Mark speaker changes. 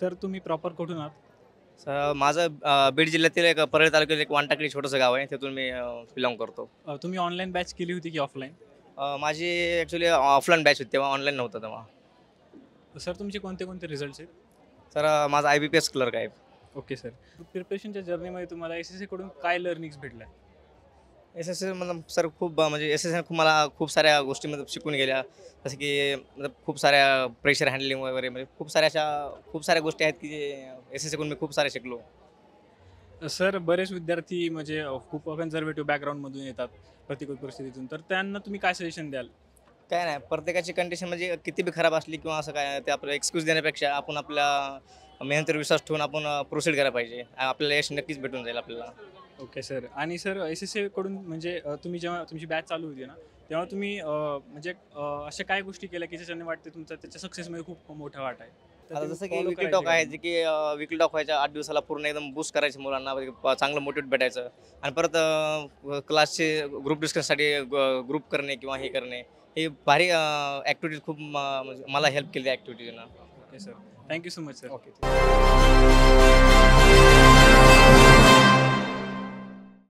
Speaker 1: Sir तुम्ही proper कुठून आहात?
Speaker 2: माझं बीड जिल्ह्यातील एक परळी तालुक्यातील एक वानटाकडी छोटंसं गाव आहे. तिथून मी बिलॉंग करतो.
Speaker 1: तुम्ही ऑनलाईन बॅच केली होती की ऑफलाईन?
Speaker 2: माझी ॲक्च्युली ऑफलाईन बॅच होती, तेव्हा ऑनलाईन नव्हतं तेव्हा.
Speaker 1: सर तुमचे कोणते कोणते रिझल्ट्स आहेत?
Speaker 2: तर माझा IBPS क्लर्क आहे.
Speaker 1: Okay sir. प्रिपरेशनच्या जर्नीमध्ये तुम्हाला एस-एस-सी कडून काय लर्निंग्स भेटल्या?
Speaker 2: एस-एस-सी मतलब सर खूप म्हणजे एस-एस-सी खूप मला खूप साऱ्या गोष्टी मतलब शिकून गेल्या. जसं की मतलब खूप साऱ्या प्रेशर हँडलिंग वगैरे म्हणजे खूप साऱ्या गोष्टी आहेत की जे एस-एस-सीकडून मी खूप सारे शिकलो.
Speaker 1: सर बरेच विद्यार्थी म्हणजे खूप कन्झर्वेटिव्ह बॅकग्राऊंडमधून येतात, प्रतिकूल परिस्थितीतून. तर त्यांना तुम्ही काय सजेशन द्याल?
Speaker 2: काय नाही, प्रत्येकाची कंडिशन म्हणजे किती बी खराब असली किंवा असं काय ते आपलं एक्सक्यूज देण्यापेक्षा आपण आपल्या मेहनतीवर विश्वास ठेवून आपण प्रोसीड करायला पाहिजे. आपल्याला यश नक्कीच भेटून जाईल आपल्याला.
Speaker 1: Okay sir. आणि सर एस-एस-सी कडून म्हणजे तुम्ही जेव्हा तुमची बॅच चालू होती ना, तेव्हा तुम्ही म्हणजे अशा काय गोष्टी केल्या की ज्याच्याने वाटते तुमचा त्याच्या सक्सेसमध्ये खूप मोठा वाटा आहे? तर
Speaker 2: आता
Speaker 1: ते
Speaker 2: जसं की
Speaker 1: फॉलो
Speaker 2: विकली
Speaker 1: करायचे
Speaker 2: टॉक
Speaker 1: का
Speaker 2: आहे,
Speaker 1: तुम्ही?
Speaker 2: जे की विकली टॉक व्हायच्या 8 दिवसाला पूर्ण एकदम बूस्ट करायचं मुलांना, म्हणजे चांगलं मोटिवेट भेटायचं आणि परत क्लासचे ग्रुप डिस्कशनसाठी ग्रुप करणे किंवा हे करणे, हे भारी ॲक्टिव्हिटीज खूप म्हणजे मला हेल्प केली ॲक्टिव्हिटीजनं.
Speaker 1: Okay sir. Thank you so much sir.
Speaker 2: Okay.